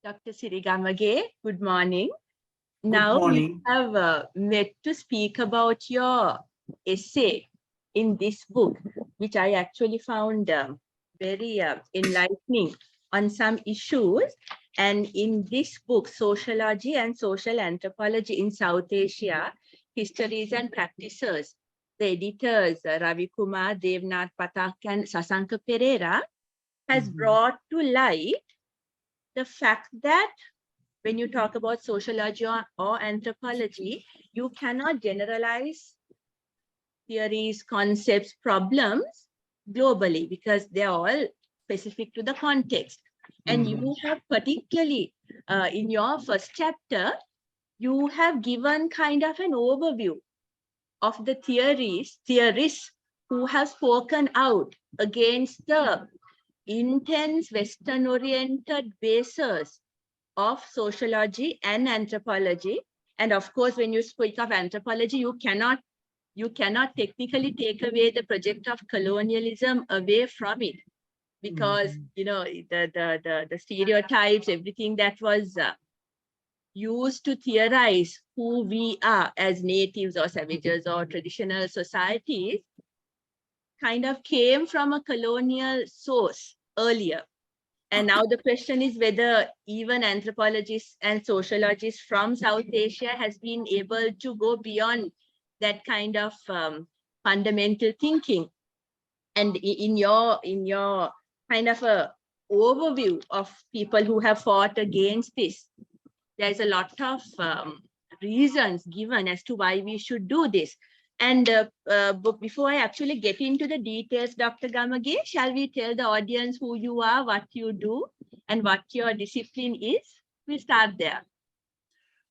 Dr. Siri Gamage, good morning. Good Now morning. we have met to speak about your essay in this book, which I actually found very enlightening on some issues. And in this book, Sociology and Social Anthropology in South Asia, Histories and Practices, the editors Ravi Kumar, Devnath Pathak, and Sasanka Perera has brought to light the fact that when you talk about sociology or anthropology, you cannot generalize theories, concepts, problems globally because they're all specific to the context. And you have particularly in your first chapter, you have given kind of an overview of the theorists who have spoken out against the intense Western-oriented basis of sociology and anthropology. And of course, when you speak of anthropology, you cannot technically take away the project of colonialism away from it, because you know the stereotypes, everything that was used to theorize who we are as natives or savages or traditional societies kind of came from a colonial source earlier. And now the question is whether even anthropologists and sociologists from South Asia has been able to go beyond that kind of fundamental thinking. And in your kind of a overview of people who have fought against this, there's a lot of reasons given as to why we should do this. And before I actually get into the details, Dr. Gamage, shall we tell the audience who you are, what you do, and what your discipline is? We'll start there.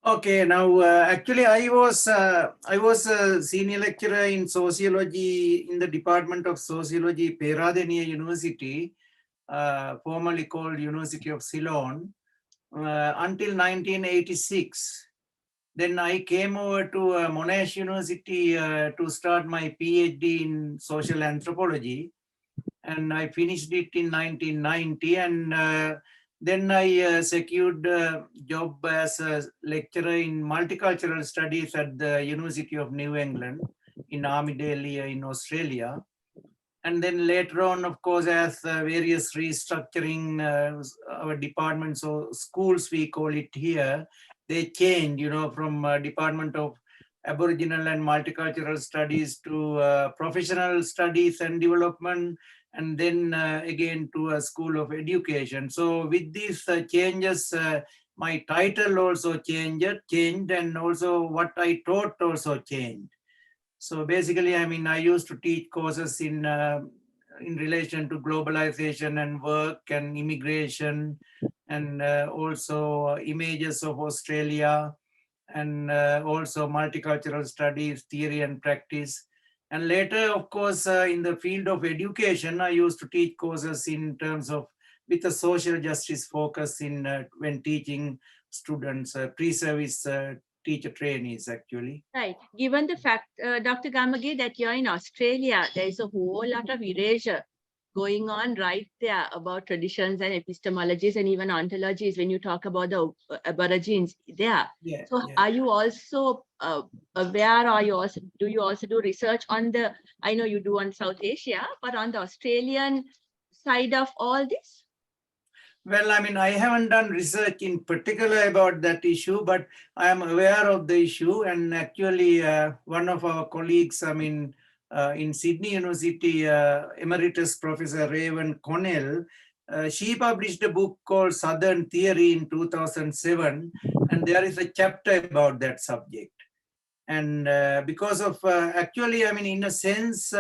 Okay, now actually I was a senior lecturer in sociology in the Department of Sociology, Peradeniya University, formerly called University of Ceylon, until 1986. Then I came over to Monash University to start my PhD in social anthropology, and I finished it in 1990. And then I secured a job as a lecturer in multicultural studies at the University of New England in Armidale in Australia. And then later on, of course, as various restructuring our departments or schools, we call it here, they changed, you know, from Department of Aboriginal and Multicultural Studies to Professional Studies and Development, and then again to a School of Education. So with these changes, my title also changed, and also what I taught also changed. So basically, I mean, I used to teach courses in relation to globalization and work and immigration, and also images of Australia, and also multicultural studies, theory and practice. And later, of course, in the field of education, I used to teach courses in terms of with a social justice focus in when teaching students, pre-service teacher trainees, actually. Right. Given the fact, Dr. Gamage, that you're in Australia, there is a whole lot of erasure going on right there about traditions and epistemologies and even ontologies when you talk about the Aborigines there. Yeah, so yeah. Are you also aware, or do you also do research on the, I know you do on South Asia, but on the Australian side of all this? Well, I mean, I haven't done research in particular about that issue, but I am aware of the issue. And actually, one of our colleagues, I mean, in Sydney University, Emeritus Professor Raven Connell, she published a book called Southern Theory in 2007, and there is a chapter about that subject. And because of, actually, I mean, in a sense,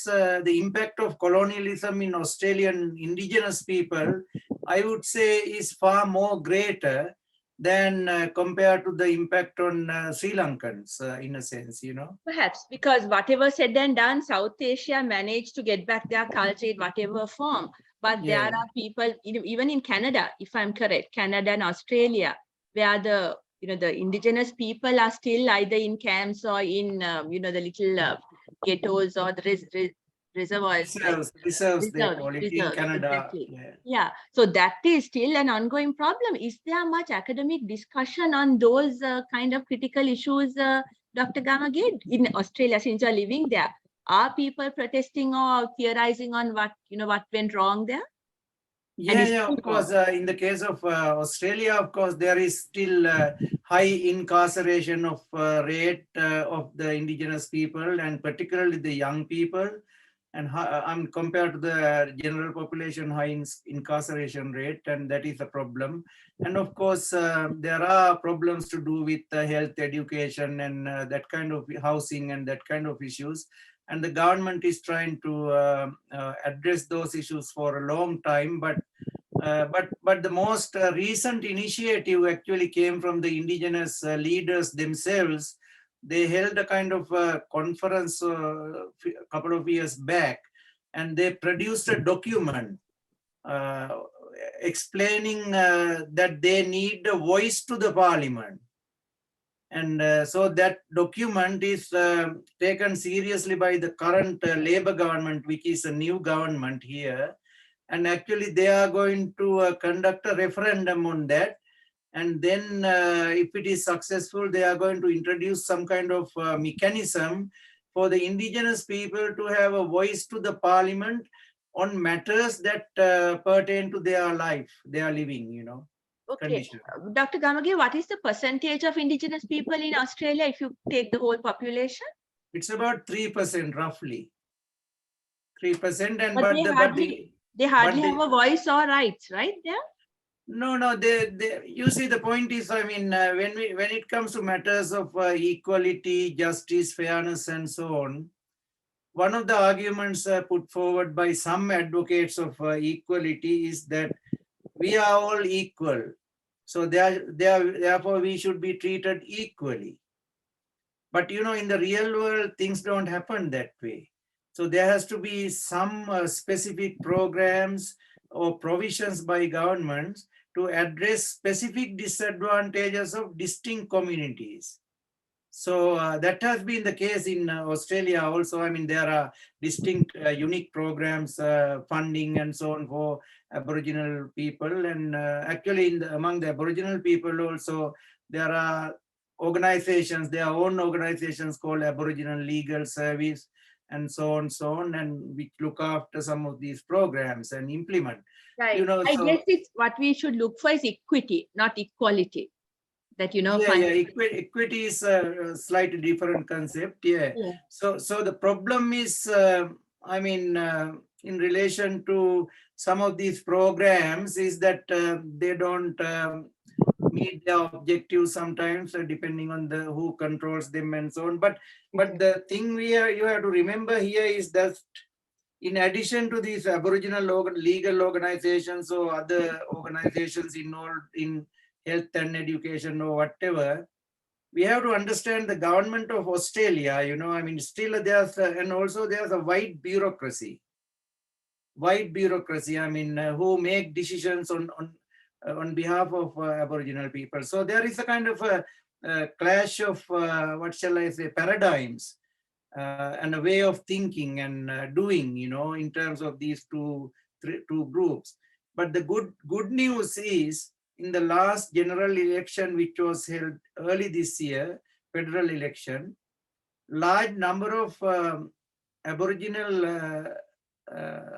the impact of colonialism in Australian indigenous people, I would say, is far more greater than compared to the impact on Sri Lankans, in a sense, you know. Perhaps because whatever said and done, South Asia managed to get back their culture in whatever form. But there are people, even in Canada, if I'm correct, Canada and Australia, where the indigenous people are still either in camps or in the little ghettos or the reservoirs, like Reserves they call it in reserves, Canada. exactly. Yeah. Yeah, so that is still an ongoing problem. Is there much academic discussion on those kind of critical issues, Dr. Gamage, in Australia, since you're living there? Are people protesting or theorizing on what went wrong there? And is Yeah, it of course. wrong? In the case of Australia, of course, there is still high incarceration of rate of the indigenous people, and particularly the young people. And compared to the general population, high incarceration rate, and that is a problem. And of course, there are problems to do with health, education, and that kind of housing and that kind of issues. And the government is trying to address those issues for a long time, but the most recent initiative actually came from the indigenous leaders themselves. They held a kind of conference a couple of years back, and they produced a document uh, explaining that they need a voice to the parliament. And so that document is taken seriously by the current Labour government, which is a new government here. And actually they are going to conduct a referendum on that. And then if it is successful, they are going to introduce some kind of mechanism for the indigenous people to have a voice to the parliament on matters that pertain to their life, their living, Okay, condition. Dr. Gamage, what is the percentage of indigenous people in Australia if you take the whole population? It's about 3% roughly. 3%, and But they hardly but have a voice or rights, right? There. no, you see, the point is, I mean, when it comes to matters of equality, justice, fairness, and so on, one of the arguments put forward by some advocates of equality is that we are all equal. So therefore we should be treated equally. But in the real world, things don't happen that way. So there has to be some specific programs or provisions by governments to address specific disadvantages of distinct communities. So that has been the case in Australia also. I mean, there are distinct, unique programs, funding and so on for Aboriginal people. And actually, among the Aboriginal people also, there are organizations, their own organizations called Aboriginal Legal Service and so on, and which look after some of these programs and implement. Right. I guess it's what we should look for is equity, not equality. That Equity is a slightly different concept. Yeah. So the problem is, I mean, in relation to some of these programs, is that they don't meet their objectives sometimes, depending on who controls them and so on. But the thing you have to remember here is that in addition to these Aboriginal legal organizations or other organizations involved in health and education or whatever, we have to understand the government of Australia, I mean, still there's, and also there's a wide bureaucracy, I mean, who make decisions on behalf of Aboriginal people. So there is a kind of a clash of, what shall I say, paradigms and a way of thinking and doing, in terms of these two groups. But the good news is, in the last general election, which was held early this year, federal election, large number of Aboriginal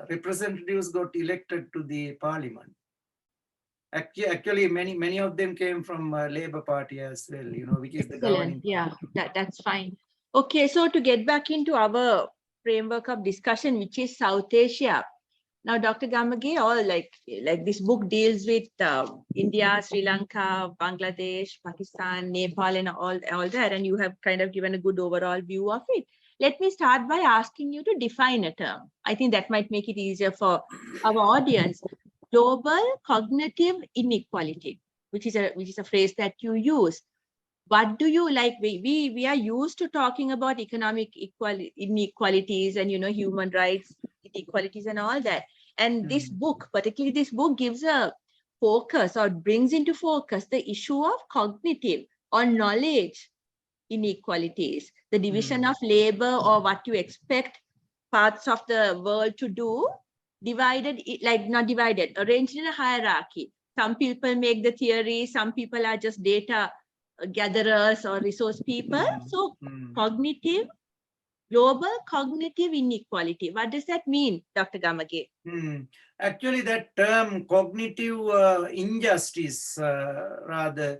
representatives got elected to the parliament. Actually, many of them came from Labour Party as well, which is the governing. Yeah, that's fine. Okay, so to get back into our framework of discussion, which is South Asia. Now, Dr. Gamage, all like this book deals with India, Sri Lanka, Bangladesh, Pakistan, Nepal, and all that, and you have kind of given a good overall view of it. Let me start by asking you to define a term. I think that might make it easier for our audience. Global cognitive inequality, which is a phrase that you use. What do you like? We are used to talking about economic inequalities and human rights inequalities and all that. And this book, particularly this book, gives a focus or brings into focus the issue of cognitive or knowledge inequalities, the division of labor or what you expect parts of the world to do, not divided, arranged in a hierarchy. Some people make the theory, some people are just data gatherers or resource people. So cognitive, global cognitive inequality. What does that mean, Dr. Gamage? Actually, that term cognitive injustice, rather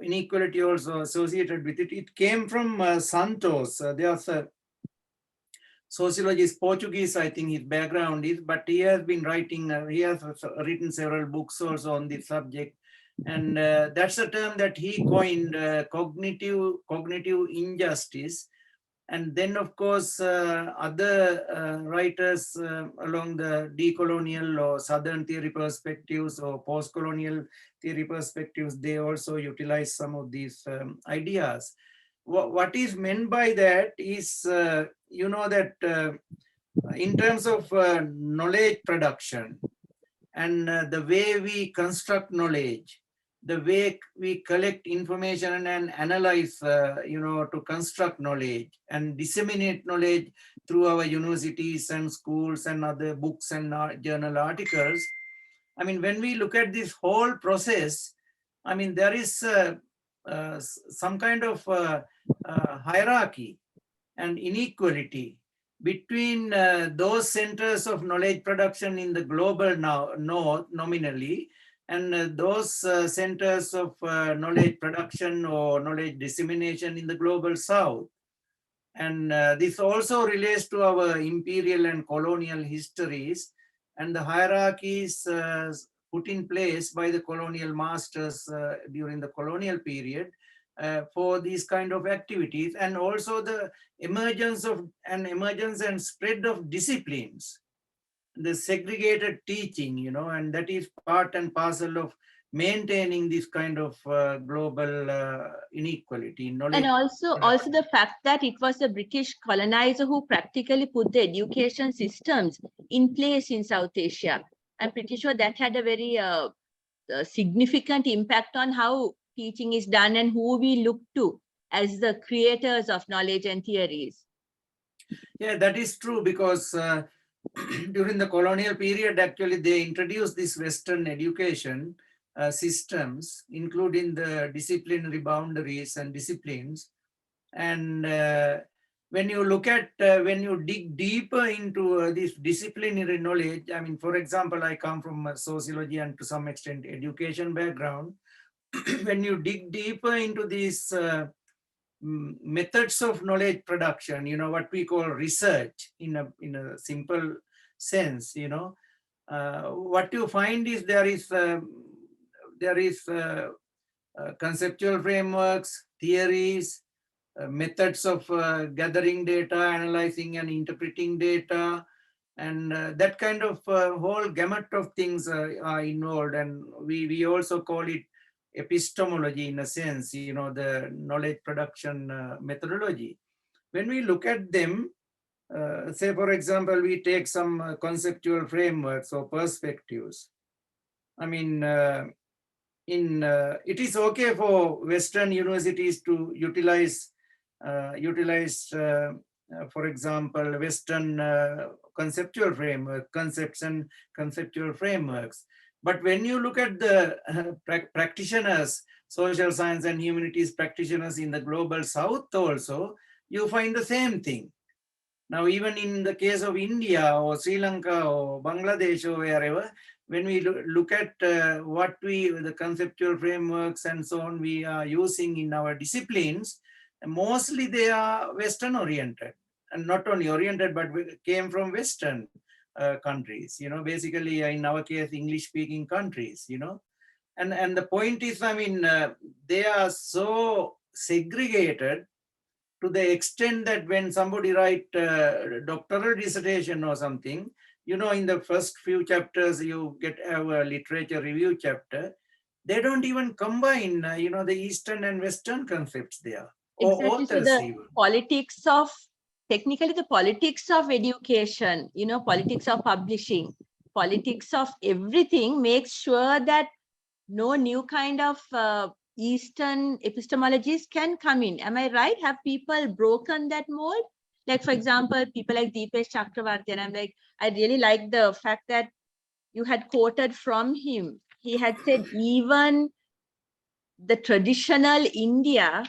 inequality also associated with it, it came from Santos. There's a sociologist, Portuguese, I think his background is, but he has been writing, he has written several books also on this subject. And that's a term that he coined, cognitive injustice. And then, of course, other writers along the decolonial or Southern theory perspectives or post-colonial theory perspectives, they also utilize some of these ideas. What is meant by that is, that in terms of knowledge production and the way we construct knowledge, the way we collect information and analyze, to construct knowledge and disseminate knowledge through our universities and schools and other books and journal articles. I mean, when we look at this whole process, I mean, there is some kind of hierarchy and inequality between those centers of knowledge production in the global north nominally, and those centers of knowledge production or knowledge dissemination in the global south. And this also relates to our imperial and colonial histories and the hierarchies put in place by the colonial masters during the colonial period for these kind of activities, and also the emergence and spread of disciplines, the segregated teaching, and that is part and parcel of maintaining this kind of global inequality in knowledge. And also the fact that it was the British colonizer who practically put the education systems in place in South Asia. I'm pretty sure that had a very significant impact on how teaching is done and who we look to as the creators of knowledge and theories. Yeah, that is true, because during the colonial period, actually, they introduced this Western education systems, including the disciplinary boundaries and disciplines. And when you look at, when you dig deeper into this disciplinary knowledge, I mean, for example, I come from sociology and to some extent education background. When you dig deeper into these methods of knowledge production, what we call research in a simple sense, what you find is there is conceptual frameworks, theories, methods of gathering data, analyzing and interpreting data, and that kind of whole gamut of things are involved. And we also call it epistemology in a sense, the knowledge production methodology. When we look at them, say for example, we take some conceptual frameworks or perspectives. I mean, it is okay for Western universities to utilize, for example, Western conceptual framework, concepts and conceptual frameworks. But when you look at the practitioners, social science and humanities practitioners in the global south also, you find the same thing. Now, even in the case of India or Sri Lanka or Bangladesh or wherever, when we look at the conceptual frameworks and so on we are using in our disciplines, mostly they are Western oriented, and not only oriented, but came from Western countries, basically in our case, English speaking countries, and the point is, I mean, they are so segregated to the extent that when somebody write doctoral dissertation or something, in the first few chapters, you have a literature review chapter. They don't even combine, the Eastern and Western concepts there. Exactly. So the politics of, technically the politics of education, politics of publishing, politics of everything makes sure that no new kind of Eastern epistemologies can come in. Am I right? Have people broken that mold? Like, for example, people like Deepesh Chakravarti, and I'm like, I really like the fact that you had quoted from him. He had said, even the traditional India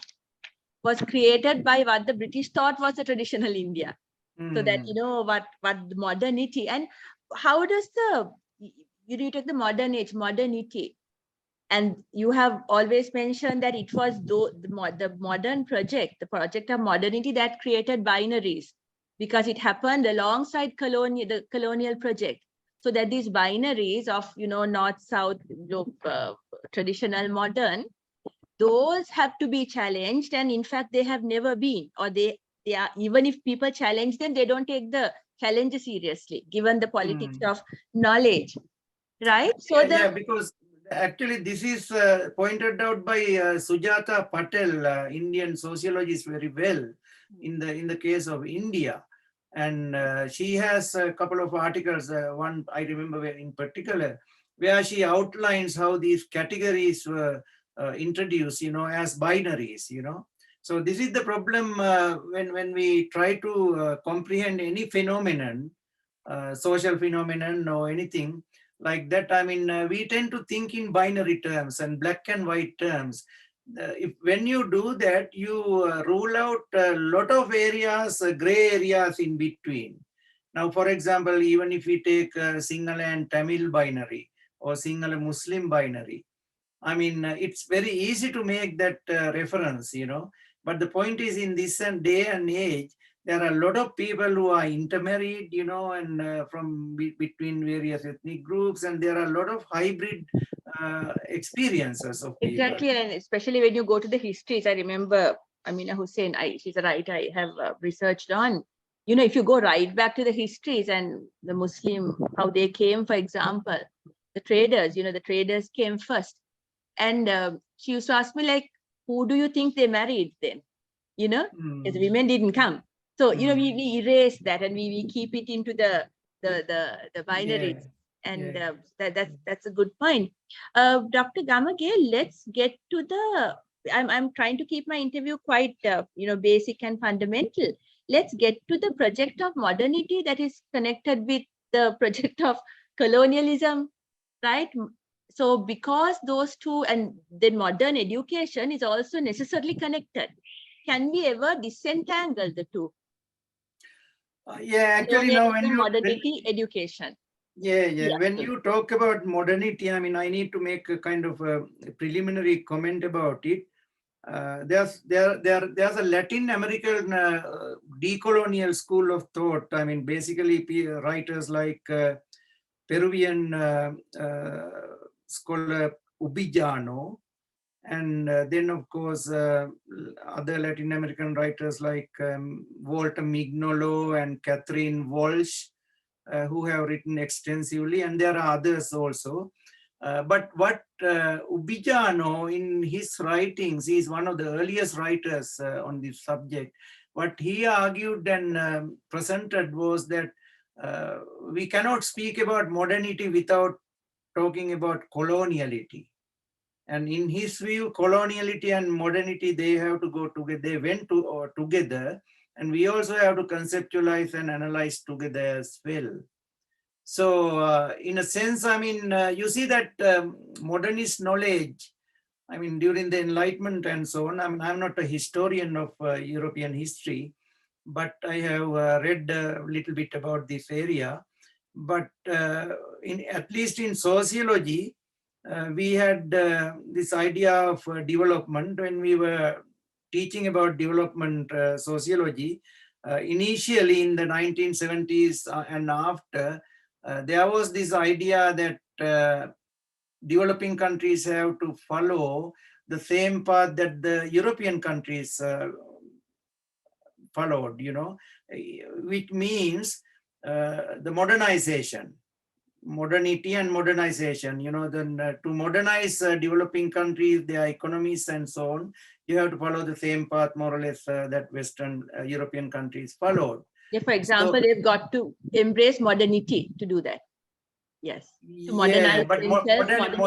was created by what the British thought was the traditional India. So that, you know, what modernity, and how does you take the modern age, modernity, and you have always mentioned that it was the modern project, the project of modernity, that created binaries, because it happened alongside the colonial project. So that these binaries of, you know, north, south, traditional, modern, those have to be challenged. And in fact, they have never been, or they are, even if people challenge them, they don't take the challenge seriously, given the politics of knowledge, right? So yeah, because actually this is pointed out by Sujata Patel, Indian sociologist, very well in the case of India. And she has a couple of articles, one I remember in particular, where she outlines how these categories were introduced, you know, as binaries, you know. So this is the problem when we try to comprehend any phenomenon, social phenomenon or anything like that. I mean, we tend to think in binary terms and black and white terms. When you do that, you rule out a lot of areas, gray areas in between. Now, for example, even if we take Sinhala and Tamil binary or Sinhala Muslim binary, I mean, it's very easy to make that reference, you know. But the point is, in this day and age, there are a lot of people who are intermarried, you know, and from between various ethnic groups, and there are a lot of hybrid experiences of people. exactly, and especially when you go to the histories, I remember Amina Hussain, she's a writer I have researched on. You know, if you go right back to the histories and the Muslim, how they came, for example, the traders, you know, the traders came first. And she used to ask me, like, who do you think they married then? You know, because the women didn't come. So, you know, we erase that, and we keep it into the binaries. Yeah. And Yeah. that's a good point. Dr. Gamage, let's get to the, I'm trying to keep my interview quite, you know, basic and fundamental. Let's get to the project of modernity that is connected with the project of colonialism, right? So because those two, and then modern education is also necessarily connected. Can we ever disentangle the two? Yeah, actually now when you modernity, education. yeah, when you talk about modernity, I mean, I need to make a kind of a preliminary comment about it. There's a Latin American decolonial school of thought. I mean, basically writers like Peruvian scholar Ubijano, and then of course other Latin American writers like Walter Mignolo and Catherine Walsh, who have written extensively, and there are others also. But what Ubijano, in his writings, he is one of the earliest writers on this subject. What he argued and presented was that we cannot speak about modernity without talking about coloniality. And in his view, coloniality and modernity, they have to go together. They went together, and we also have to conceptualize and analyze together as well. So in a sense, I mean, you see that modernist knowledge, I mean, during the Enlightenment and so on, I mean, I'm not a historian of European history, but I have read a little bit about this area. But at least in sociology, we had this idea of development when we were teaching about development sociology. Initially in the 1970s and after, there was this idea that developing countries have to follow the same path that the European countries followed, you know, which means the modernization, modernity and modernization, you know, then to modernize developing countries, their economies and so on, you have to follow the same path more or less that Western European countries followed. Yeah, for example, So, they've got to embrace modernity to do that. Yes. To yeah, but modernity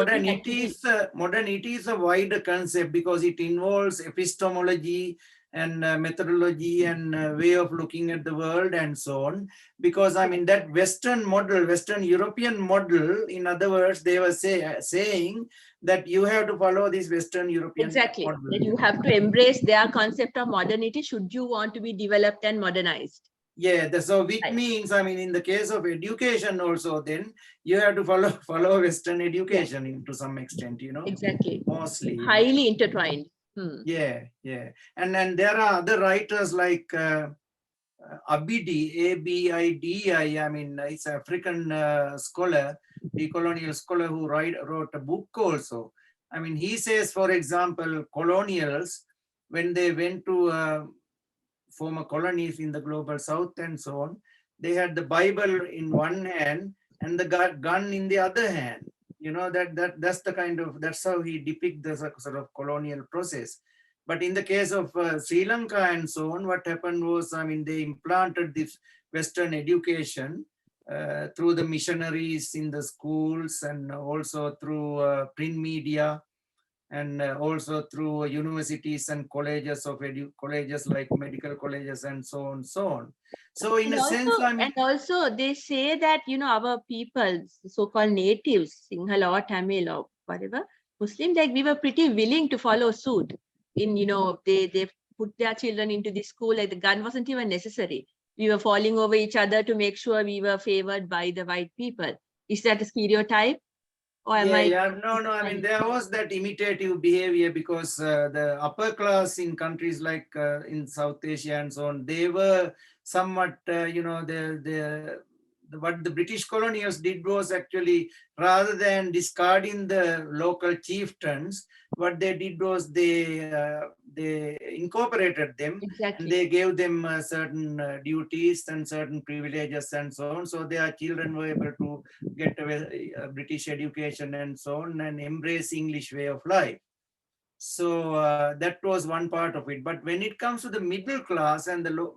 modernity is a wider concept because it involves epistemology and methodology and way of looking at the world and so on. Because I mean that Western model, Western European model, in other words, they were saying that you have to follow this Western European Exactly. model. That you have to embrace their concept of modernity should you want to be developed and modernized. Yeah, so which Right. means, I mean, in the case of education also, then you have to follow Western education to some extent, you know. Exactly. Mostly. Highly intertwined. Yeah, yeah. And then there are other writers like Abidi, Abidi, I mean, it's an African scholar, decolonial scholar who wrote a book also. I mean, he says, for example, colonials, when they went to former colonies in the global south and so on, they had the Bible in one hand and the gun in the other hand. You know, that's the kind of, that's how he depicts the sort of colonial process. But in the case of Sri Lanka and so on, what happened was, I mean, they implanted this Western education through the missionaries in the schools and also through print media, and also through universities and colleges of colleges like medical colleges and so on, so on. So in And a sense, I mean, and also they say that, you know, our people, so-called natives, Sinhala or Tamil or whatever, Muslim, like we were pretty willing to follow suit in, you know, they put their children into the school, like the gun wasn't even necessary. We were falling over each other to make sure we were favored by the white people. Is that a stereotype? Or am no, I mean, there was that imitative behavior because the upper class in countries like in South Asia and so on, they were somewhat, you know, what the British colonials did was actually, rather than discarding the local chieftains, what they did was they incorporated them. Exactly. And they gave them certain duties and certain privileges and so on. So their children were able to get a British education and so on and embrace English way of life. So that was one part of it. But when it comes to the middle class and the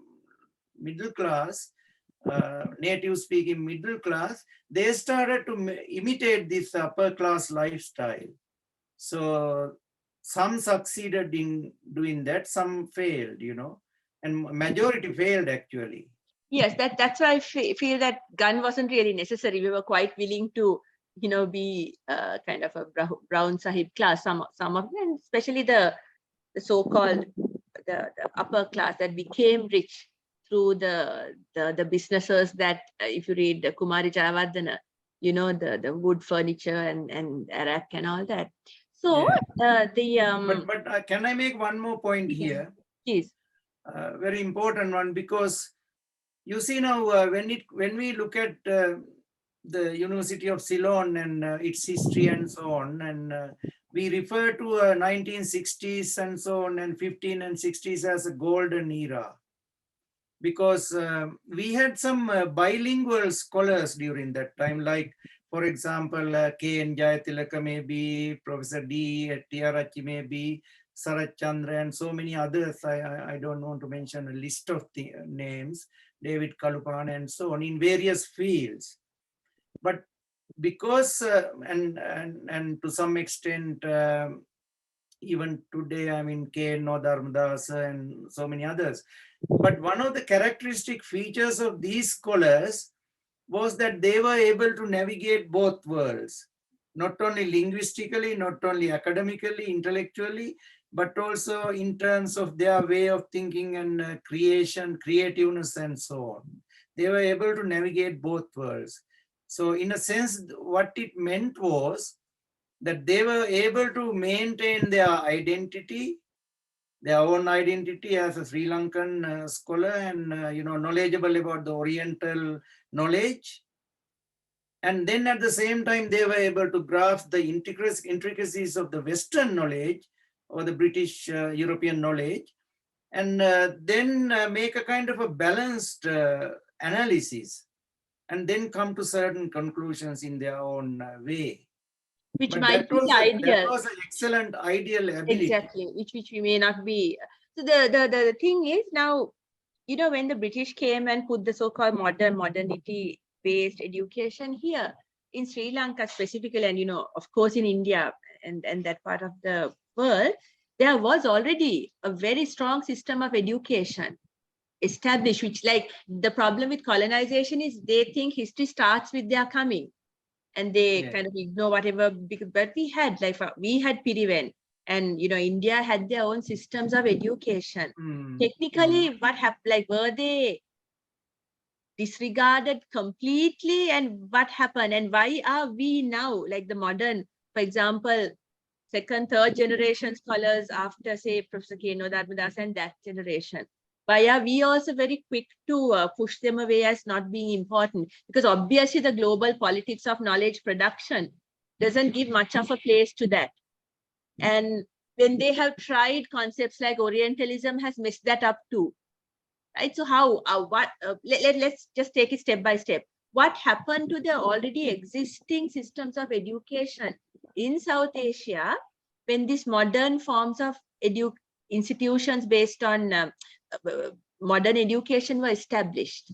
middle class, native speaking middle class, they started to imitate this upper class lifestyle. So some succeeded in doing that, some failed, you know, and majority failed actually. Yes, that's why I feel that gun wasn't really necessary. We were quite willing to, you know, be kind of a brown sahib class. Some of them, especially the so-called the upper class that became rich through the businesses that, if you read the Kumari Jayawardena, you know, the wood furniture and Arak and all that. So But can I make one more point here? Please. Very important one, because you see now when we look at the University of Ceylon and its history and so on, and we refer to 1960s and so on, and 15 and 60s as a golden era, because we had some bilingual scholars during that time, like, for example, K.N. Jayatilaka maybe, Professor D. Tiarachi maybe, Sarat Chandra, and so many others. I don't want to mention a list of the names, David Kalupan and so on, in various fields. But because, and to some extent, even today, I mean, K. Dharmadas and so many others. But one of the characteristic features of these scholars was that they were able to navigate both worlds, not only linguistically, not only academically, intellectually, but also in terms of their way of thinking and creation, creativeness, and so on. They were able to navigate both worlds. So in a sense, what it meant was that they were able to maintain their identity, their own identity as a Sri Lankan scholar, and you know, knowledgeable about the Oriental knowledge. And then at the same time, they were able to grasp the intricacies of the Western knowledge or the British European knowledge, and then make a kind of a balanced analysis, and then come to certain conclusions in their own way. Which But might be ideal. That was an excellent ideal ability. Exactly, which we may not be. So the thing is now, you know, when the British came and put the so-called modernity-based education here in Sri Lanka specifically, and, you know, of course in India and that part of the world, there was already a very strong system of education established, which like the problem with colonization is they think history starts with their coming and they Yeah. kind of ignore whatever, but we had Piriven, and India had their own systems of education. Technically, what happened, like were they disregarded completely, and what happened, and why are we now like the modern, for example, second, third generation scholars after, say, Professor Keno Dharmadas and that generation? Why are we also very quick to push them away as not being important? Because obviously the global politics of knowledge production doesn't give much of a place to that. And when they have tried concepts like Orientalism has messed that up too. Right? So let's just take it step by step. What happened to the already existing systems of education in South Asia when these modern forms of institutions based on modern education were established?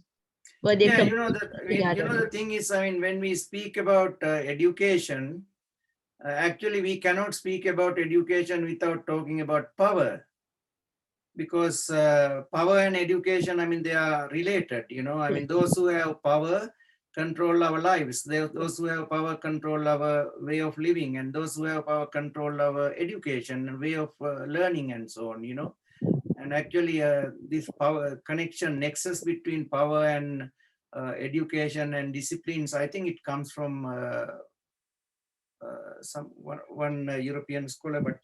Were they Yeah, completely the thing is, I mean, when we speak about education, actually we cannot speak about education without talking about power, because power and education, I mean, they are related, I mean, those who have power control our lives. Those who have power control our way of living, and those who have power control our education and way of learning and so on, And actually this power connection, nexus between power and education and disciplines, I think it comes from one European scholar, but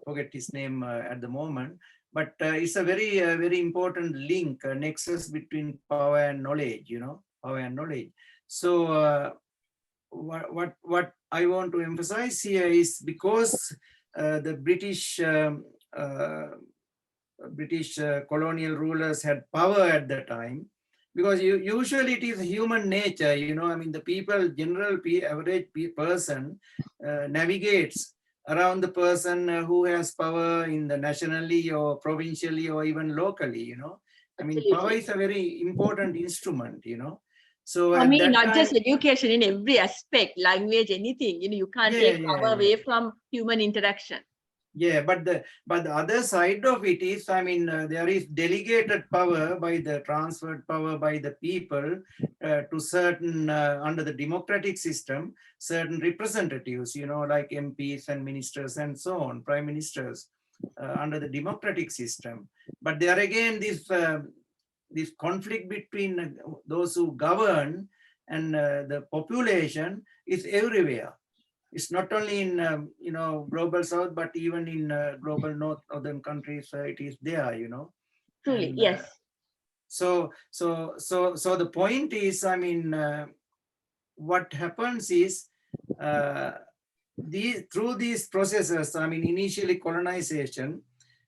forget his name at the moment. But it's a very important link, nexus between power and knowledge, power and knowledge. So what I want to emphasize here is, because the British colonial rulers had power at the time, because usually it is human nature, I mean, the people, average person navigates around the person who has power in the nationally or provincially or even locally, I mean, power is a very important instrument, So for at me, that not time, just education, in every aspect, language, anything, you can't take power away from human interaction. Yeah, but the other side of it is, I mean, there is delegated power by the transferred power by the people to certain, under the democratic system, certain representatives, like MPs and ministers and so on, prime ministers, under the democratic system. But there again, this conflict between those who govern and the population is everywhere. It's not only in global south, but even in global northern countries, it is there, Truly, And yes. so the point is, I mean, what happens is, through these processes, I mean, initially colonization,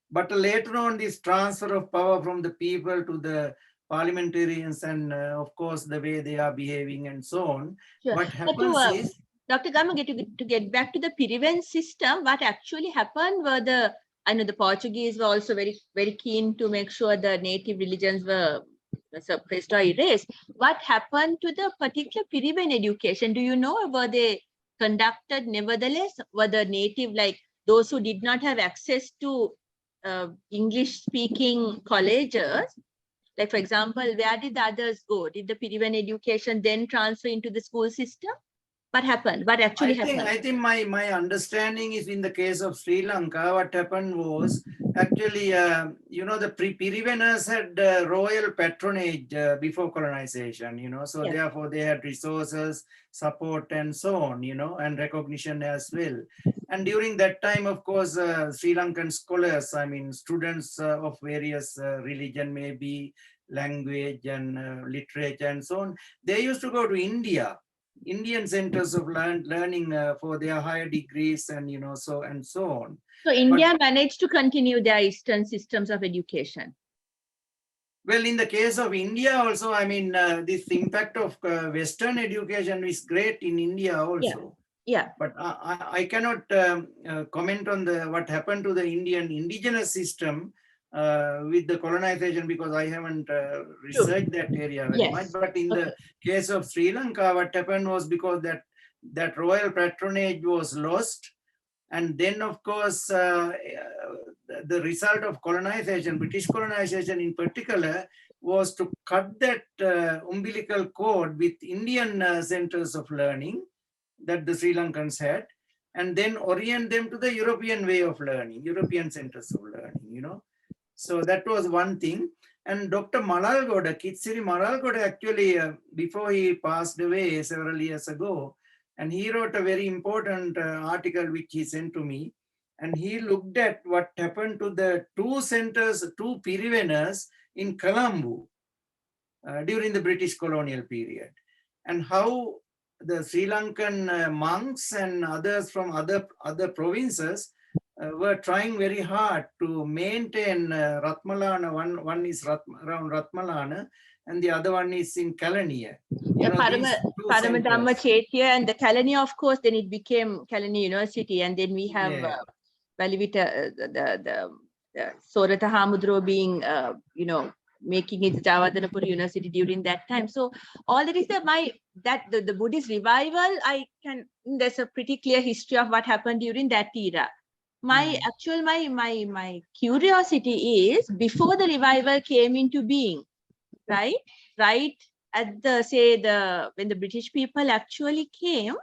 but later on this transfer of power from the people to the parliamentarians, and of course the way they are behaving and so on. Sure. What happens is, Dr. Gamage, to get back to the Piriven system, what actually happened were I know the Portuguese were also very, very keen to make sure the native religions were suppressed or erased. What happened to the particular Piriven education? Do you know, were they conducted nevertheless? Were the native, like those who did not have access to English-speaking colleges, like, for example, where did the others go? Did the Piriven education then transfer into the school system? What happened? What actually happened? I think my understanding is, in the case of Sri Lanka, what happened was, actually, the Piriveners had royal patronage before colonization, so Yes. therefore they had resources, support, and so on, and recognition as well. And during that time, of course, Sri Lankan scholars, I mean, students of various religion, maybe language and literature and so on, they used to go to Indian centers of learning for their higher degrees, and so on. So India managed to continue their Eastern systems of education. Well, in the case of India also, I mean, this impact of Western education is great in India also. Yeah. But I cannot comment on what happened to the Indian indigenous system with the colonization, because I haven't researched that area very much. But in the case of Sri Lanka, what happened was, because that royal patronage was lost, And then, of course, the result of colonization, British colonization in particular, was to cut that umbilical cord with Indian centers of learning that the Sri Lankans had, and then orient them to the European way of learning, European centers of learning. So that was one thing. And Dr. Malalgoda, Kitsiri Malalgoda, actually, before he passed away several years ago, and he wrote a very important article which he sent to me. And he looked at what happened to the two centers, two Pirivenas in Colombo during the British colonial period, and how the Sri Lankan monks and others from other provinces were trying very hard to maintain Ratmalana. One is around Ratmalana, and the other one is in Kalaniya. Yeah, Paramadhamma Chetya and the Kalaniya, of course, then it became Kalaniya University, and then we have Valivita, the Sorata Hamudro being, making it Javadanapur University during that time. So all that is the Buddhist revival, there's a pretty clear history of what happened during that era. My curiosity is, before the revival came into being, right at when the British people actually came,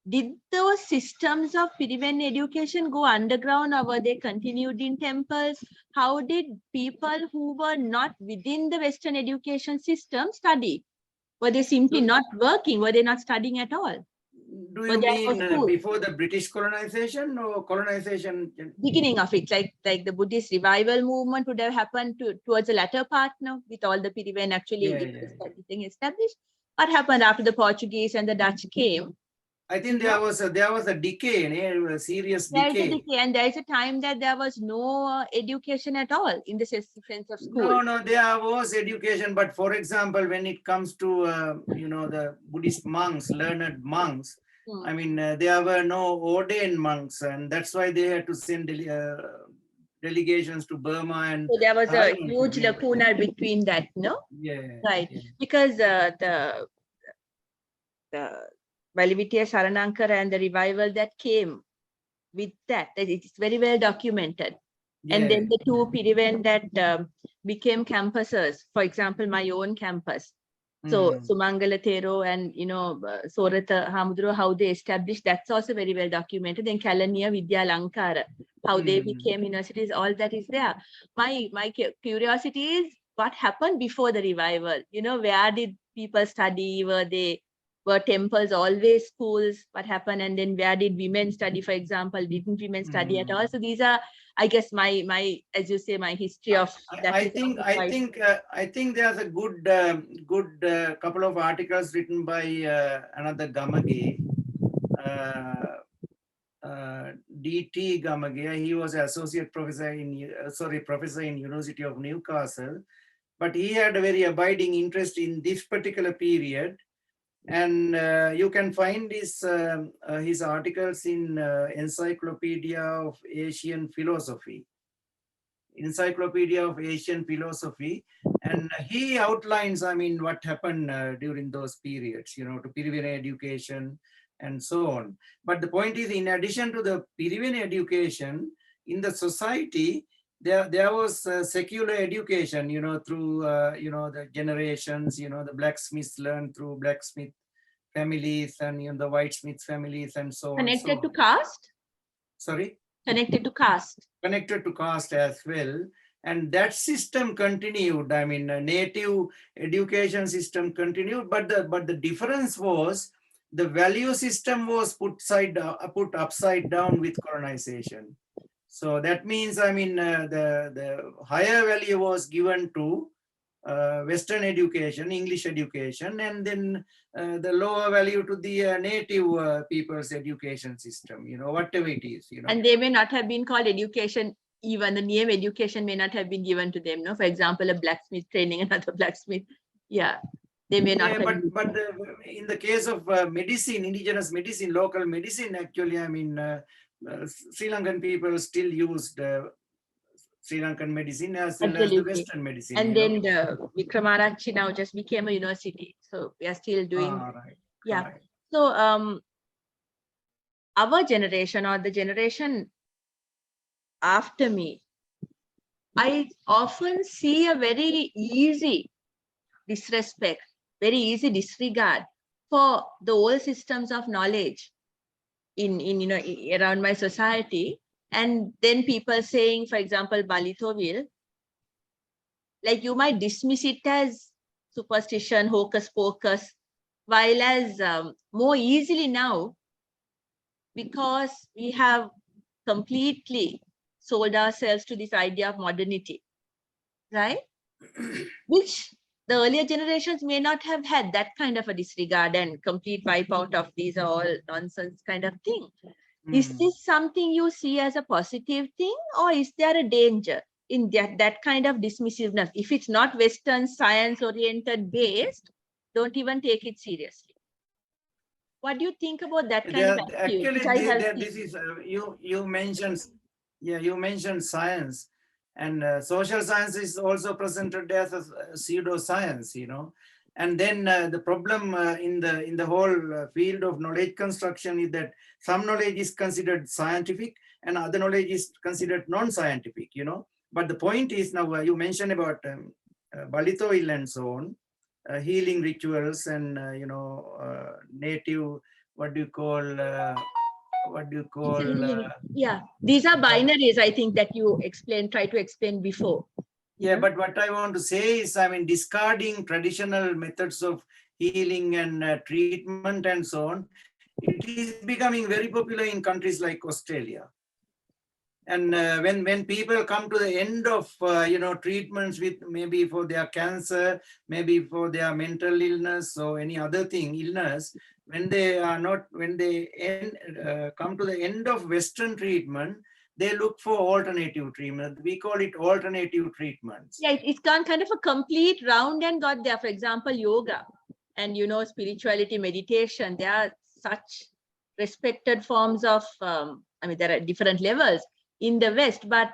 did those systems of Piriven education go underground, or were they continued in temples? How did people who were not within the Western education system study? Were they simply not working? Were they not studying at all? Do you mean before the British colonization or colonization? Beginning of it, like the Buddhist revival movement would have happened towards the latter part now, with all the Piriven actually everything established. What happened after the Portuguese and the Dutch came? I think there was a decay, a serious decay. There is a decay, and there is a time that there was no education at all in the sense of school. No, there was education, but for example, when it comes to the Buddhist monks, learned monks, I mean, there were no ordained monks, and that's why they had to send delegations to Burma. And so there was a huge lacuna between that, no? Yeah. Right, because the Valivitiya Saranankara and the revival that came with that, it's very well documented. Yeah. And then the two Piriven that became campuses, for example, my own campus. So Sumangala Thero and Sorata Hamudro, how they established, that's also very well documented. Then Kalaniya Vidya Lankara, how they became universities, all that is there. My curiosity is what happened before the revival. Where did people study? Were temples always schools? What happened? And then where did women study, for example? Didn't women study at all? So these are, I guess, my as you say, my history of that. I think there's a good couple of articles written by another Gamage, D.T. Gamage. He was associate professor in University of Newcastle, but he had a very abiding interest in this particular period. And you can find his articles in Encyclopedia of Asian Philosophy. Encyclopedia of Asian Philosophy. And he outlines, what happened during those periods, to Piriven education and so on. But the point is, in addition to the Piriven education, in the society, there was secular education, through, the generations, the blacksmiths learned through blacksmith families and, the whitesmith families and so on. Connected to caste? Sorry? Connected to caste. Connected to caste as well. And that system continued. Native education system continued, but the difference was the value system was put upside down with colonization. So that means, the higher value was given to Western education, English education, and then the lower value to the native people's education system, whatever it is. And they may not have been called education, even the name education may not have been given to them. No, for example, a blacksmith training another blacksmith. Yeah, they may not. Yeah, but in the case of medicine, indigenous medicine, local medicine, actually, Sri Lankan people still used Sri Lankan medicine as well as the Western medicine. And then the Vikramarachi now just became a university. So we are still doing. Right. Yeah. Right. So our generation or the generation after me, I often see a very easy disrespect, very easy disregard for the old systems of knowledge in around my society. And then people saying, for example, Balitoville, like you might dismiss it as superstition, hocus pocus, while as more easily now, because we have completely sold ourselves to this idea of modernity, right? Which the earlier generations may not have had that kind of a disregard and complete wipe out of these are all nonsense kind of thing. Is this something you see as a positive thing, or is there a danger in that kind of dismissiveness? If it's not Western science oriented based, don't even take it seriously. What do you think about that kind of attitude, Actually, which I have this seen? is you mentioned, yeah, you mentioned science, and social science is also presented as a pseudoscience, you know. And then the problem in the whole field of knowledge construction is that some knowledge is considered scientific and other knowledge is considered non-scientific, you know. But the point is now you mentioned about Balito oil and so on, healing rituals and native, what do you call Yeah, these are binaries, I think, that you try to explain before. yeah, but what I want to say is, I mean, discarding traditional methods of healing and treatment and so on, it is becoming very popular in countries like Australia. And when people come to the end of treatments with maybe for their cancer, maybe for their mental illness or any other thing illness, when they come to the end of Western treatment, they look for alternative treatment. We call it alternative treatments. Yeah, it's gone kind of a complete round and got there. For example, yoga and spirituality, meditation. They are such respected forms of. I mean, there are different levels in the West, but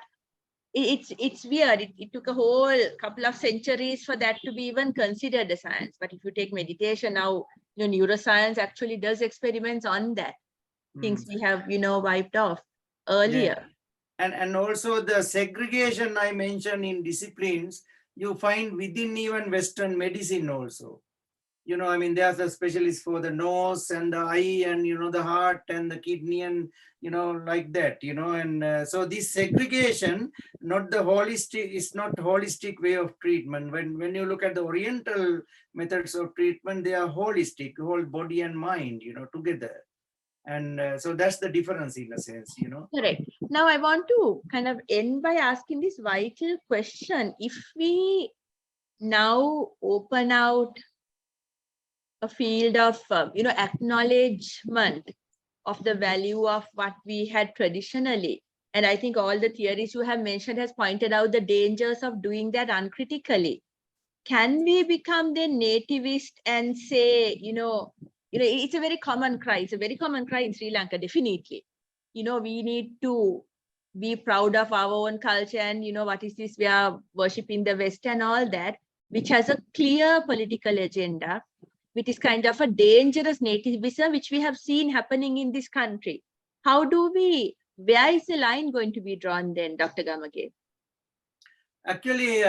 it's weird. It took a whole couple of centuries for that to be even considered a science. But if you take meditation now, neuroscience actually does experiments on that. Things we have wiped off earlier. Yeah. And also the segregation I mentioned in disciplines, you find within even Western medicine also. I mean, there's a specialist for the nose and the eye and, the heart and the kidney and, like that, and so this segregation, not the holistic, is not holistic way of treatment. When you look at the Oriental methods of treatment, they are holistic, whole body and mind, together. And so that's the difference in a sense, Correct. Now I want to kind of end by asking this vital question. If we now open out a field of, acknowledgement of the value of what we had traditionally, and I think all the theories you have mentioned has pointed out the dangers of doing that uncritically. Can we become the nativist and say, it's a very common cry. It's a very common cry in Sri Lanka, definitely. We need to be proud of our own culture and, what is this? We are worshipping the West and all that, which has a clear political agenda, which is kind of a dangerous nativism, which we have seen happening in this country. Where is the line going to be drawn then, Dr. Gamage? Actually,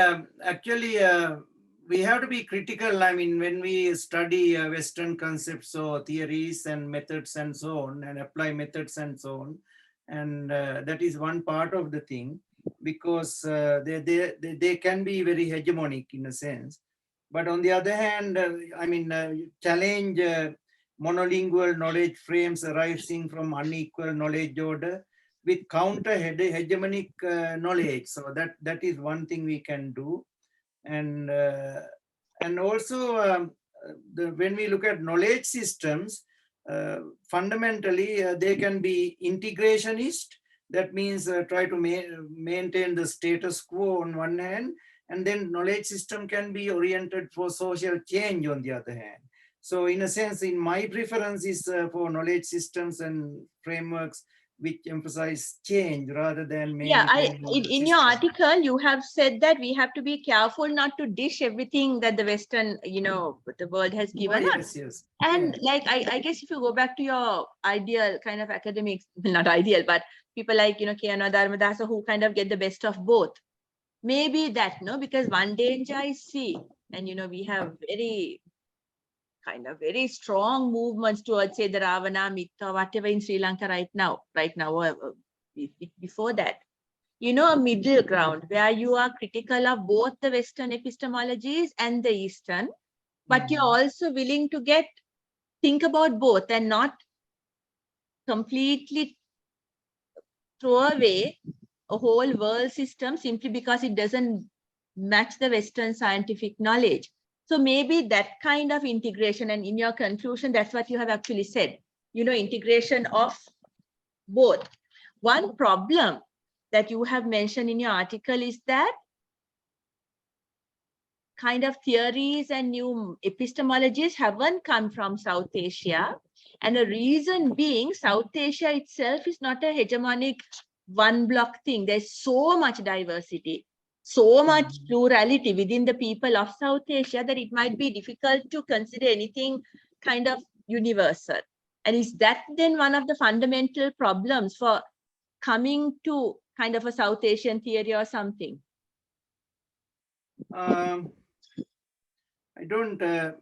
we have to be critical. I mean, when we study Western concepts or theories and methods and so on, and apply methods and so on, and that is one part of the thing, because they can be very hegemonic in a sense. But on the other hand, challenge monolingual knowledge frames arising from unequal knowledge order with counter hegemonic knowledge. So that is one thing we can do. And also when we look at knowledge systems, fundamentally they can be integrationist. That means try to maintain the status quo on one hand, and then knowledge system can be oriented for social change on the other hand. So in a sense, in my preference is for knowledge systems and frameworks which emphasize change rather than Yeah, maintaining the in your system. article, you have said that we have to be careful not to dish everything that the Western, the world has Oh, given us. yes, yes. And Yeah. like, I guess if you go back to your ideal kind of academics, well, not ideal, but people like, Kiana Dharmadasa who kind of get the best of both. Maybe that, no, because one danger I see, and, we have very strong movements towards, say, the Ravana myth or whatever in Sri Lanka right now, before that. A middle ground where you are critical of both the Western epistemologies and the Eastern, but you're also willing to think about both and not completely throw away a whole world system simply because it doesn't match the Western scientific knowledge. So maybe that kind of integration, and in your conclusion, that's what you have actually said, integration of both. One problem that you have mentioned in your article is that kind of theories and new epistemologies haven't come from South Asia. And the reason being, South Asia itself is not a hegemonic one block thing. There's so much diversity, so much plurality within the people of South Asia that it might be difficult to consider anything kind of universal. And is that then one of the fundamental problems for coming to kind of a South Asian theory or something? I don't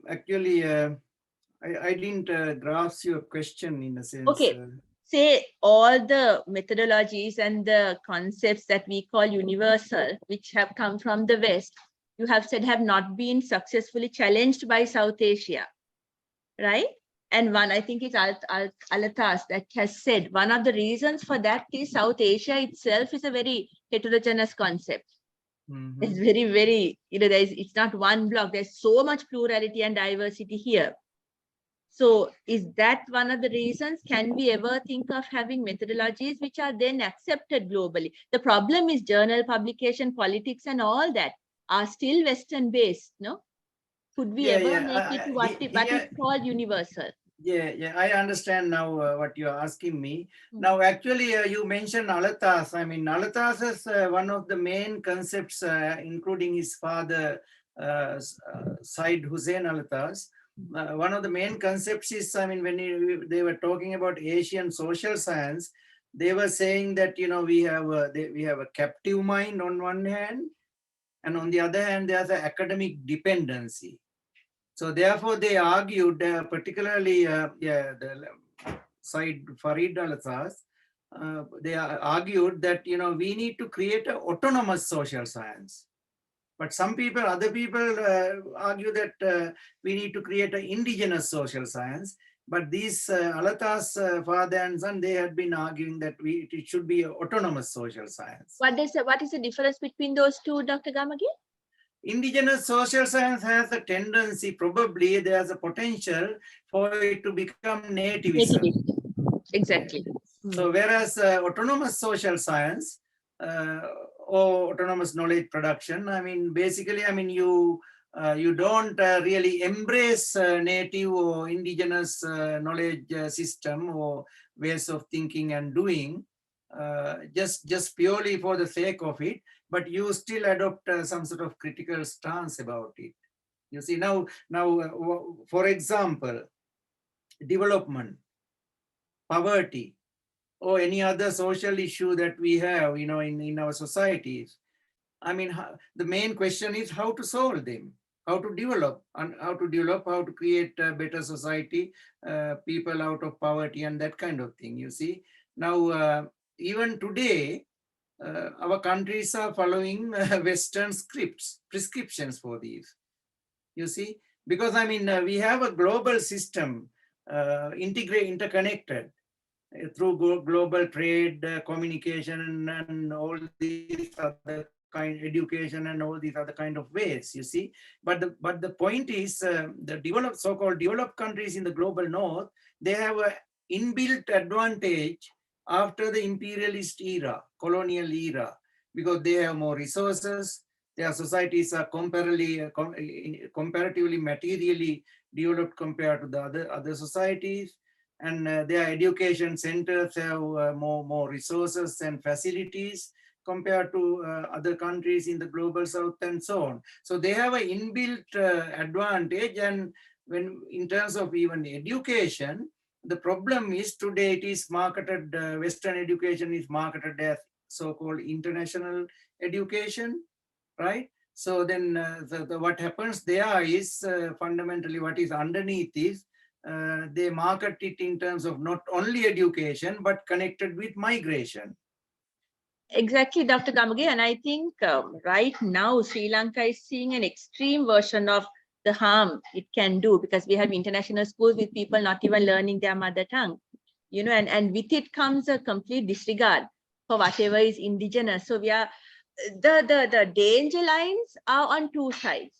actually, I didn't grasp your question in a sense. Okay, say all the methodologies and the concepts that we call universal, which have come from the West, you have said have not been successfully challenged by South Asia, right? And one, I think it's Alatas that has said, one of the reasons for that is South Asia itself is a very heterogeneous concept. It's very, very, it's not one block. There's so much plurality and diversity here. So is that one of the reasons? Can we ever think of having methodologies which are then accepted globally? The problem is journal publication, politics and all that are still Western based, no? Could we ever make it to what is called universal? Yeah, I understand now what you're asking me. Now, actually, you mentioned Alatas. I mean, Alatas is one of the main concepts, including his father, Said Hussein Alatas. One of the main concepts is, I mean, when they were talking about Asian social science, they were saying that, we have a captive mind on one hand, and on the other hand, there's an academic dependency. So therefore, they argued, particularly the side Farid al-Assas, they argued that we need to create an autonomous social science. But other people argue that we need to create an indigenous social science. But these Alatas father and son, they had been arguing that it should be an autonomous social science. What is the difference between those two, Dr. Gamage? Indigenous social science has a tendency, probably there's a potential for it to become nativism. Exactly. So whereas autonomous social science or autonomous knowledge production, I mean, basically, I mean, you don't really embrace native or indigenous knowledge system or ways of thinking and doing just purely for the sake of it, but you still adopt some sort of critical stance about it. You see, now, for example, development, poverty, or any other social issue that we have, in our societies. I mean, the main question is how to solve them, how to develop, how to create a better society, people out of poverty and that kind of thing, you see. Now, even today, our countries are following Western prescriptions for these, you see, because I mean, we have a global system, interconnected through global trade, communication, and all these other education and all these other kind of ways, you see. But the point is, the so-called developed countries in the global north, they have an inbuilt advantage after the imperialist era, colonial era, because they have more resources. Their societies are comparatively materially developed compared to the other societies. and their education centers have more resources and facilities compared to other countries in the global south and so on. So they have an inbuilt advantage, and when in terms of even education, the problem is today it is marketed, Western education is marketed as so-called international education, right? So then what happens there is fundamentally what is underneath is they market it in terms of not only education, but connected with migration. Exactly, Dr. Gamage. And I think right now, Sri Lanka is seeing an extreme version of the harm it can do, because we have international schools with people not even learning their mother tongue, and with it comes a complete disregard for whatever is indigenous. So we are, the danger lines are on two sides.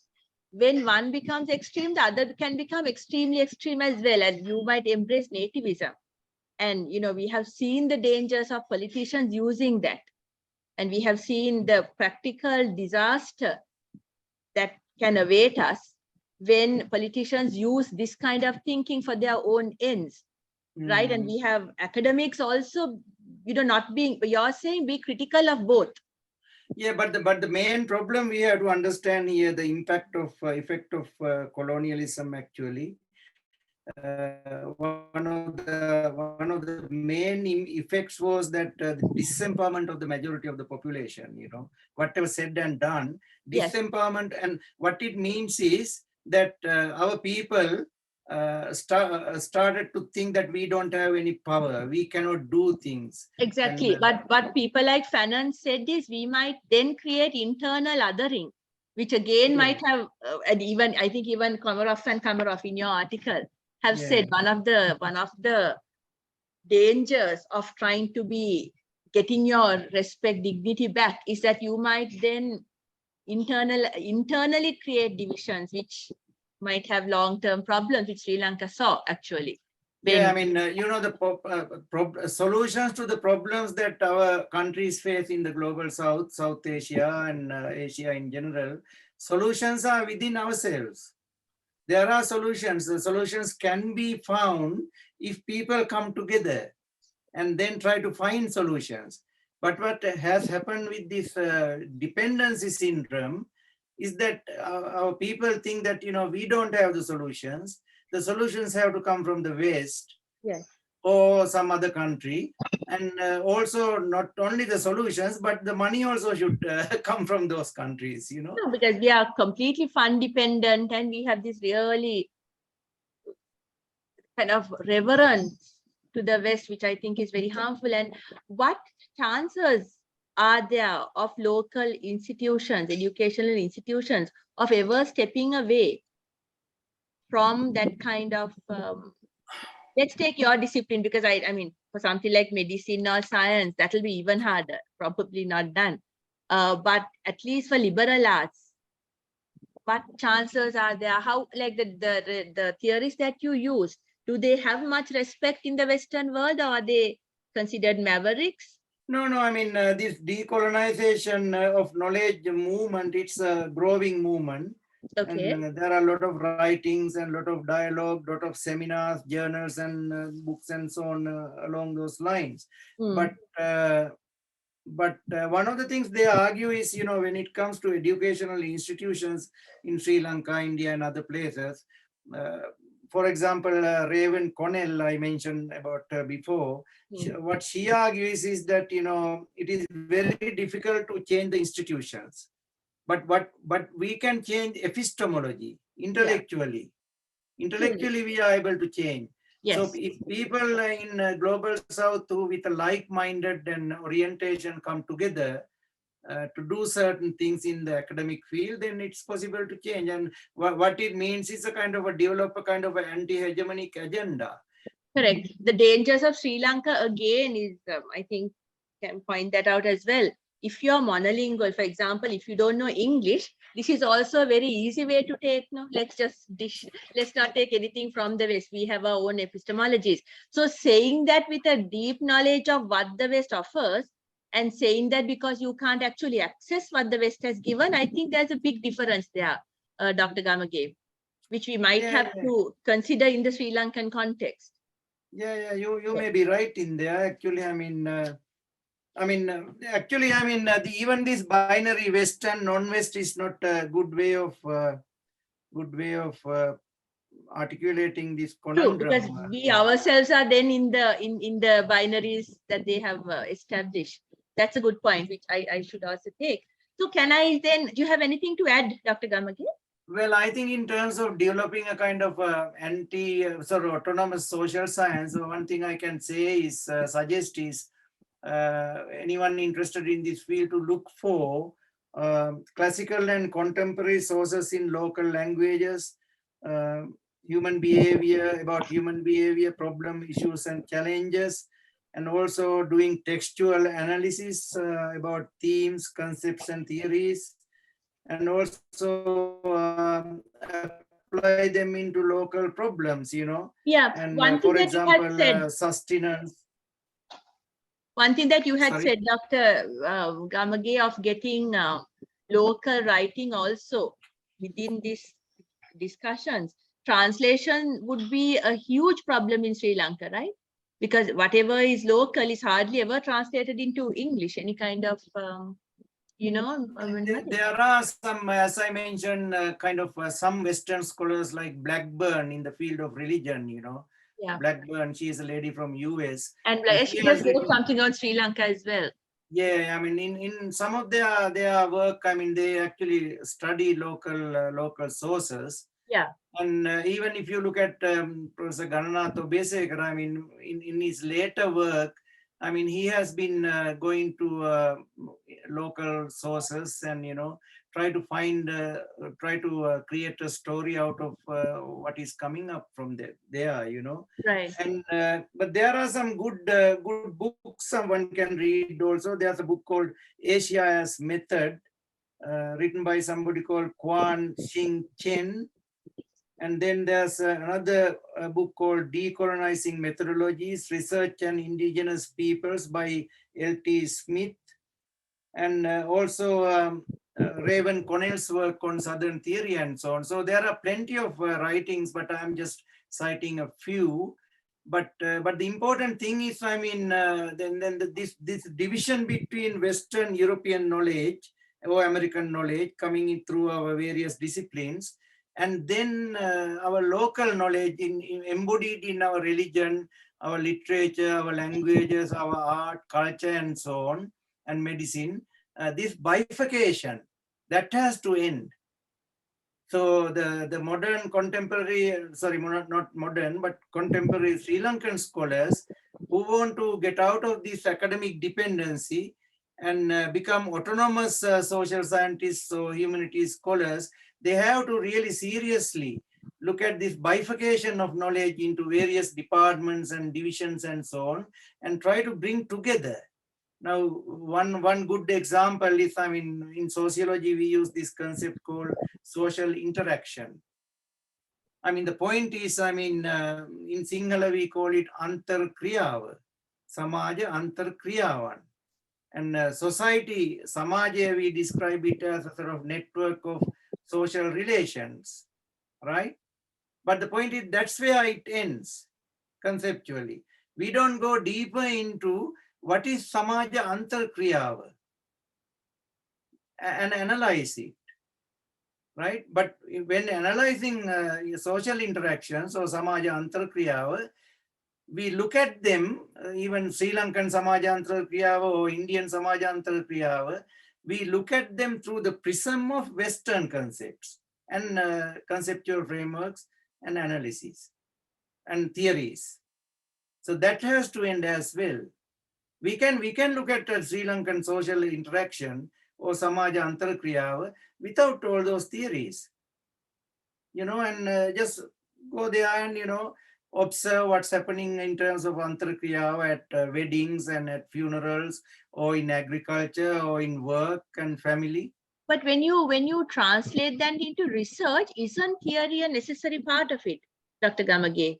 When one becomes extreme, the other can become extremely extreme as well, and you might embrace nativism. And, we have seen the dangers of politicians using that. And we have seen the practical disaster that can await us when politicians use this kind of thinking for their own ends, right? And we have academics also, not being, you're saying be critical of both. Yeah, but the main problem we have to understand here, the effect of colonialism actually. One of the main effects was that the disempowerment of the majority of the population, whatever said and done, disempowerment. Yes. And what it means is that our people started to think that we don't have any power, we cannot do things. Exactly. And, but what people like Fanon said is we might then create internal othering, which again might have, and even I think even Komarov and Komarov in your article have said one of the dangers of trying to be getting your respect, dignity back is that you might then internally create divisions, which might have long-term problems, which Sri Lanka saw actually. Yeah, I mean, the solutions to the problems that our countries face in the global south, South Asia and Asia in general, solutions are within ourselves. There are solutions. The solutions can be found if people come together and then try to find solutions. But what has happened with this dependency syndrome is that our people think that, we don't have the solutions. The solutions have to come from the West, yes, or some other country. And also not only the solutions, but the money also should come from those countries, No, because we are completely fund dependent and we have this really kind of reverence to the West, which I think is very harmful. And what chances are there of local institutions, educational institutions, of ever stepping away from that kind of, let's take your discipline, because I mean, for something like medicine or science, that'll be even harder, probably not done. But at least for liberal arts, what chances are there? How, like the theories that you use, do they have much respect in the Western world, or are they considered mavericks? No, I mean, this decolonization of knowledge movement, it's a growing movement. Okay. And there are a lot of writings and a lot of dialogue, lot of seminars, journals and books and so on along those lines. But one of the things they argue is, when it comes to educational institutions in Sri Lanka, India and other places, for example, Raven Connell, I mentioned about before, what she argues is that, it is very difficult to change the institutions. But we can change epistemology intellectually. Yeah. Intellectually, we are able to change. Yes. So if people in global south who with a like-minded and orientation come together to do certain things in the academic field, then it's possible to change. And what it means is develop a kind of an anti-hegemonic agenda. Correct. The dangers of Sri Lanka again is, I think, can point that out as well. If you're monolingual, for example, if you don't know English, this is also a very easy way to take, let's not take anything from the West. We have our own epistemologies. So saying that with a deep knowledge of what the West offers, and saying that because you can't actually access what the West has given, I think there's a big difference there, Dr. Gamage, which we might have to consider in the Sri Lankan context. Yeah, you may be right in there. Actually, even this binary West and non-West is not a good way of articulating this True, because conundrum. we Yeah. ourselves are then in the binaries that they have established. That's a good point, which I should also take. So can I then, do you have anything to add, Dr. Gamage? Well, I think in terms of developing a kind of autonomous social science, one thing I can say is suggest is anyone interested in this field to look for classical and contemporary sources in local languages, uh, human behavior, problem, issues, and challenges, and also doing textual analysis about themes, concepts, and theories, and also apply them into local problems, Yeah, and one thing for that you had example, said, sustenance. one thing that you had Sorry. said, Dr. Gamage, of getting local writing also within these discussions. Translation would be a huge problem in Sri Lanka, right? Because whatever is local is hardly ever translated into English, any kind of, nothing. There are some, as I mentioned, kind of some Western scholars like Blackburn in the field of religion, Yeah. Blackburn, she is a lady from US. And And she she just has wrote written, something on Sri Lanka as well. yeah, in some of their work, they actually study local sources. Yeah. And even if you look at Professor Gananath Obesekar, in his later work, he has been going to local sources and, try to find, try to create a story out of what is coming up from there. Right. And but there are some good books someone can read also. There's a book called Asia as Method, written by somebody called Quan Xing Chen. And then there's another book called Decolonizing Methodologies, Research and Indigenous Peoples by L.T. Smith. And also Raven Connell's work on Southern theory and so on. So there are plenty of writings, but I'm just citing a few. But the important thing is, this division between Western European knowledge or American knowledge coming in through our various disciplines, and then our local knowledge embodied in our religion, our literature, our languages, our art, culture, and so on, and medicine. This bifurcation, that has to end. So the modern contemporary, not modern, but contemporary Sri Lankan scholars who want to get out of this academic dependency and become autonomous social scientists or humanities scholars, they have to really seriously look at this bifurcation of knowledge into various departments and divisions and so on, and try to bring together. Now, one good example is, in sociology, we use this concept called social interaction. The point is, in Sinhala, we call it antarkriyawa, samaja antarkriyawan. And society, samaja, we describe it as a sort of network of social relations, right? But the point is, that's where it ends conceptually. We don't go deeper into what is samaja antarkriyawa and analyze it, right? But when analyzing social interactions or samaja antarkriyawa, we look at them, even Sri Lankan samaja antarkriyawa or Indian samaja antarkriyawa, we look at them through the prism of Western concepts and conceptual frameworks and analyses and theories. So that has to end as well. We can look at Sri Lankan social interaction or samaja antarkriyawa without all those theories, and just go there and, observe what's happening in terms of antarkriyawa at weddings and at funerals, or in agriculture, or in work and family. But when you translate that into research, isn't theory a necessary part of it, Dr. Gamage?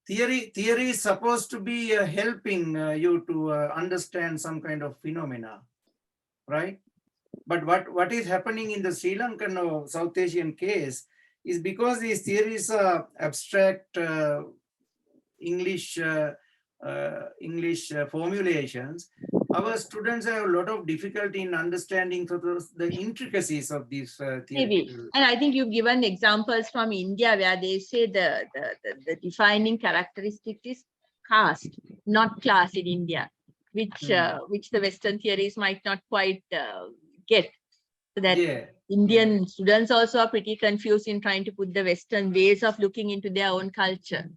Theory is supposed to be helping you to understand some kind of phenomena, right? But what is happening in the Sri Lankan or South Asian case is, because these theories are abstract English formulations, our students have a lot of difficulty in understanding the intricacies of these Maybe. theoretical. And I think you've given examples from India where they say the defining characteristic is caste, not class in India, which the Western theories might not quite get. So that Indian students also are pretty confused in trying to put the Western ways of looking into their own culture.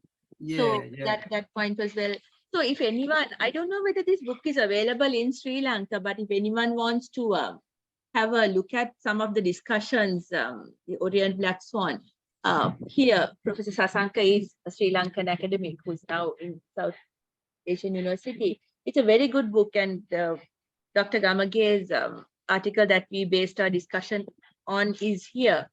So that point was well. So if anyone, I don't know whether this book is available in Sri Lanka, but if anyone wants to have a look at some of the discussions, the Orient Black Swan, here, Professor Sasanka is a Sri Lankan academic who's now in South Asian University. It's a very good book, and Dr. Gamage's article that we based our discussion on is here.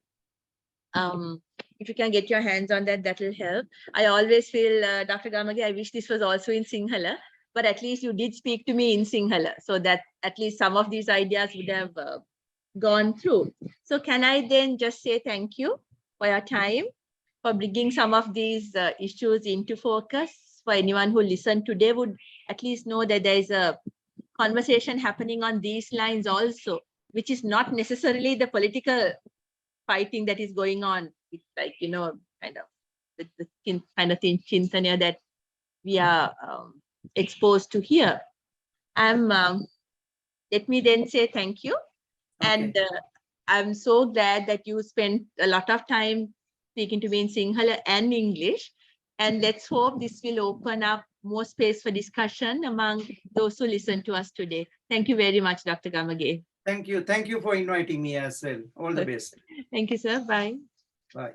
If you can get your hands on that, that will help. I always feel, Dr. Gamage, I wish this was also in Sinhala, but at least you did speak to me in Sinhala, so that at least some of these ideas would have gone through. So can I then just say thank you for your time, for bringing some of these issues into focus. For anyone who listened today would at least know that there is a conversation happening on these lines also, which is not necessarily the political fighting that is going on. It's like, you know, kind of the kind of chintanya that we are exposed to here. Let me then say thank you. Okay. And I'm so glad that you spent a lot of time speaking to me in Sinhala and English. And let's hope this will open up more space for discussion among those who listen to us today. Thank you very much, Dr. Gamage. Thank you. Thank you for inviting me as well. All the best. Thank you, sir. Bye. Bye.